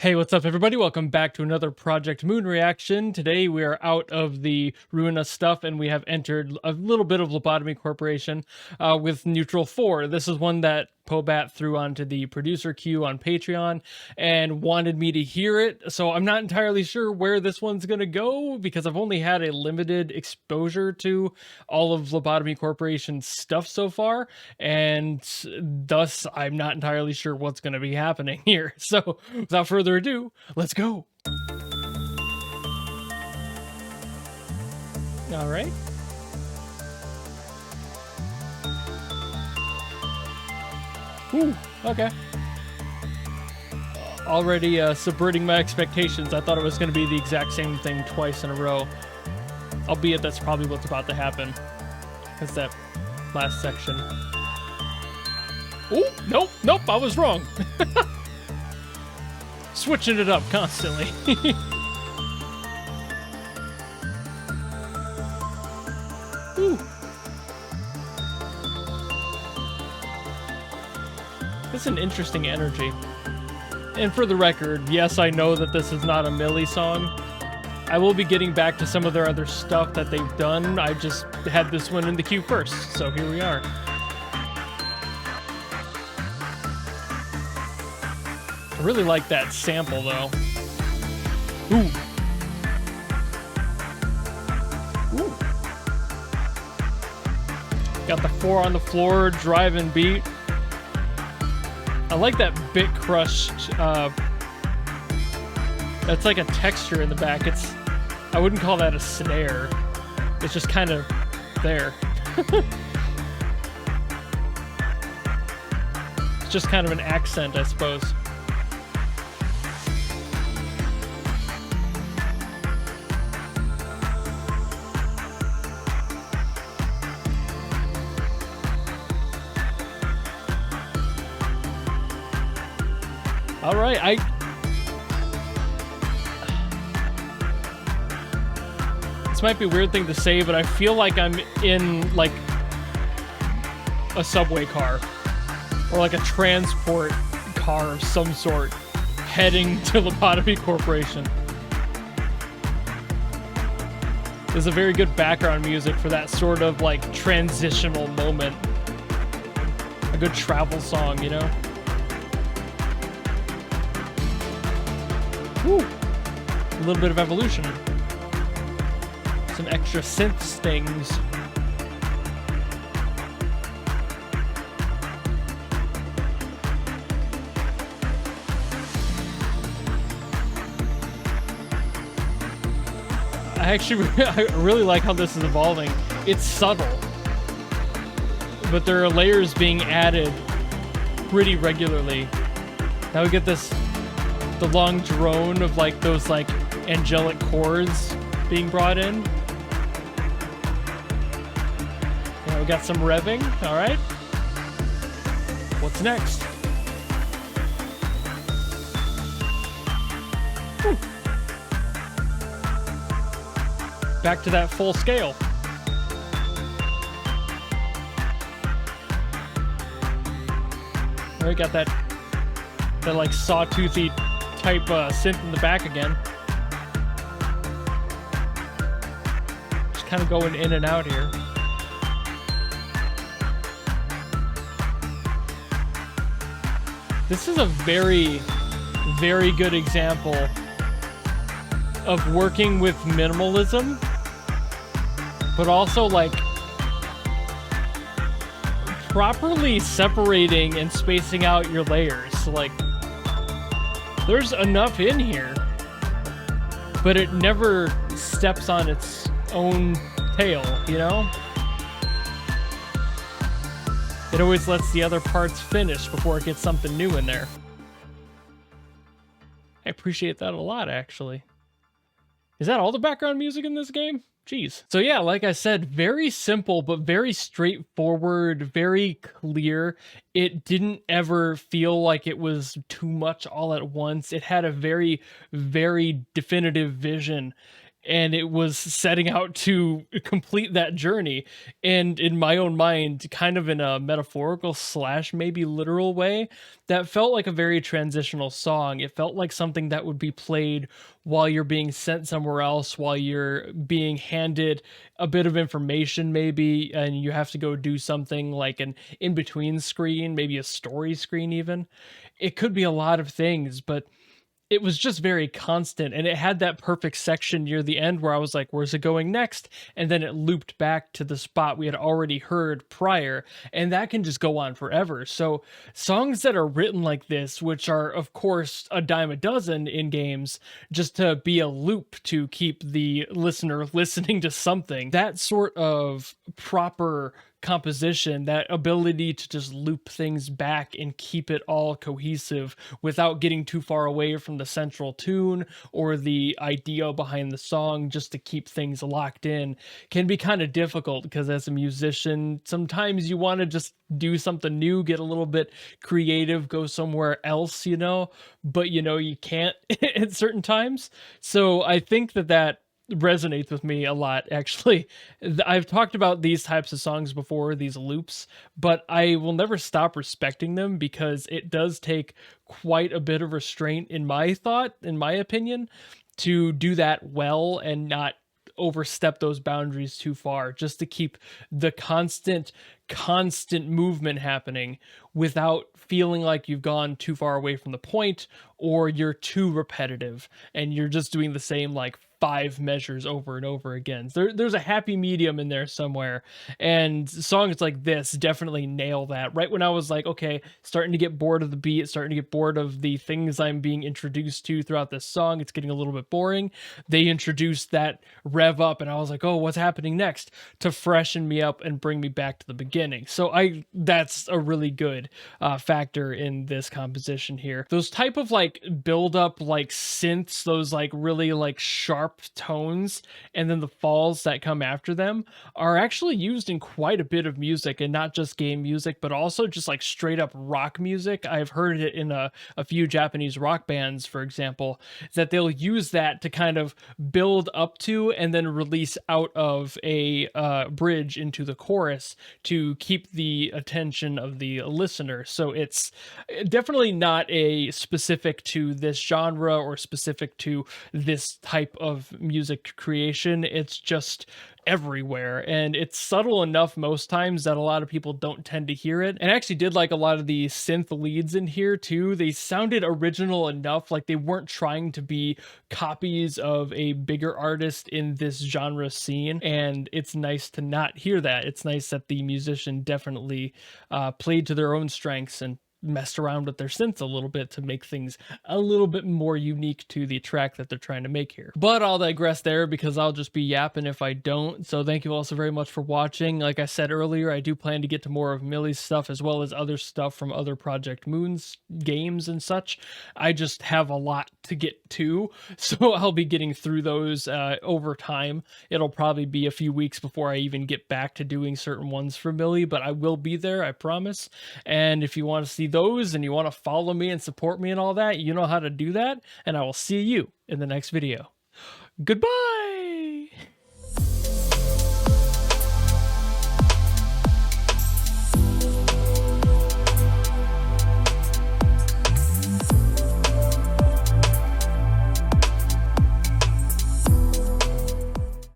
Hey, what's up, everybody? Welcome back to another Project Moon reaction. Today we are out of the Ruina stuff and we have entered a little bit of Lobotomy Corporation with Neutral04. This is one that Pobat threw onto the producer queue on Patreon and wanted me to hear it. So I'm not entirely sure where this one's going to go because I've only had a limited exposure to all of Lobotomy Corporation's stuff so far. And thus, I'm not entirely sure what's going to be happening here. So without further ado, let's go. All right. Ooh, okay. Already subverting my expectations. I thought it was going to be the exact same thing twice in a row. Albeit that's probably what's about to happen. It's that last section. Oh, nope, I was wrong. Switching it up constantly. Ooh. It's an interesting energy. And for the record, yes, I know that this is not a Millie song. I will be getting back to some of their other stuff that they've done. I just had this one in the queue first, so here we are. I really like that sample, though. Ooh. Ooh. Got the 4 on the floor, driving beat. I like that bit crush. That's like a texture in the back. I wouldn't call that a snare. It's just kind of there. It's just kind of an accent, I suppose. All right, this might be a weird thing to say, but I feel like I'm in like a subway car or like a transport car of some sort heading to Lobotomy Corporation. There's a very good background music for that sort of like transitional moment. A good travel song, you know? Woo! A little bit of evolution. Some extra synth stings. I really like how this is evolving. It's subtle, but there are layers being added pretty regularly. Now we get the long drone of like those like angelic chords being brought in. Yeah, we got some revving. All right. What's next? Whew. Back to that full scale. All right, got that like sawtoothy type synth in the back again. Just kind of going in and out here. This is a very, very good example of working with minimalism, but also like properly separating and spacing out your layers. So, like, there's enough in here, but it never steps on its own tail, you know? It always lets the other parts finish before it gets something new in there. I appreciate that a lot, actually. Is that all the background music in this game? Jeez. So yeah, like I said, very simple, but very straightforward, very clear. It didn't ever feel like it was too much all at once. It had a very, very definitive vision. and it was setting out to complete that journey. And in my own mind, kind of in a metaphorical slash maybe literal way, that felt like a very transitional song. It felt like something that would be played while you're being sent somewhere else, while you're being handed a bit of information, maybe, and you have to go do something like an in between screen, maybe a story screen, even. It could be a lot of things, but it was just very constant, and it had that perfect section near the end where I was like, "Where's it going next?" And then it looped back to the spot we had already heard prior, and that can just go on forever. So, songs that are written like this, which are, of course, a dime a dozen in games, just to be a loop to keep the listener listening to something, that sort of proper composition, that ability to just loop things back and keep it all cohesive without getting too far away from the central tune or the idea behind the song, just to keep things locked in, can be kind of difficult, because as a musician sometimes you want to just do something new, get a little bit creative, go somewhere else, but you can't at certain times. So I think that resonates with me a lot, actually. I've talked about these types of songs before, these loops, but I will never stop respecting them, because it does take quite a bit of restraint, in my opinion, to do that well and not overstep those boundaries too far, just to keep the constant movement happening without feeling like you've gone too far away from the point, or you're too repetitive and you're just doing the same like five measures over and over again. There's a happy medium in there somewhere, and songs like this definitely nail that. Right when I was like, okay, starting to get bored of the beat, starting to get bored of the things I'm being introduced to throughout this song, it's getting a little bit boring, they introduced that rev up, and I was like, oh, what's happening next, to freshen me up and bring me back to the beginning. So that's a really good factor in this composition here. Those type of like build up like synths, those like really like sharp tones, and then the falls that come after them, are actually used in quite a bit of music, and not just game music, but also just like straight up rock music. I've heard it in a few Japanese rock bands, for example, that they'll use that to kind of build up to and then release out of a bridge into the chorus to keep the attention of the listener. So it's definitely not a specific to this genre or specific to this type of music creation. It's just everywhere, and it's subtle enough most times that a lot of people don't tend to hear it. And I actually did like a lot of the synth leads in here too. They sounded original enough, like they weren't trying to be copies of a bigger artist in this genre scene, and it's nice to not hear that. It's nice that the musician definitely played to their own strengths and messed around with their synths a little bit to make things a little bit more unique to the track that they're trying to make here. But I'll digress there, because I'll just be yapping if I don't. So thank you all so very much for watching. Like I said earlier, I do plan to get to more of Millie's stuff, as well as other stuff from other Project Moon's games and such. I just have a lot to get to, so I'll be getting through those over time. It'll probably be a few weeks before I even get back to doing certain ones for Millie, but I will be there, I promise. And if you want to see those and you want to follow me and support me and all that, you know how to do that, and I will see you in the next video. Goodbye!